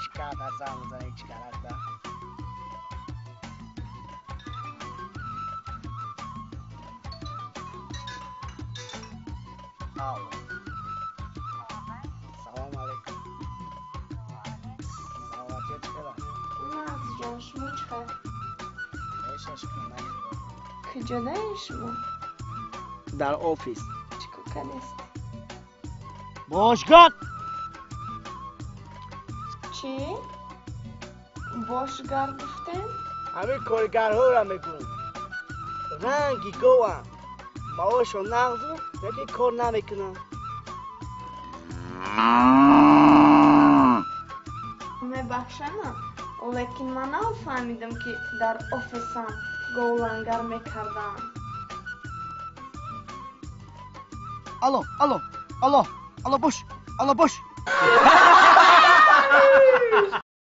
چیکار نزن میزنی چیکار نزن سلام علیکم سلامتی چرا؟ نه جان شما چخه؟ ایشش کنه کجا داری شما؟ در آفیس چیکو کنیست؟ باشگاه چی؟ باشگاه گفتن؟ همین کارگرها را میکنن رنگی گوهم مواشو نغزو یکی کار نمیکنن میبخشم لیکن من نفهمیدم که در آفیسم گولنگر میکردن الو باش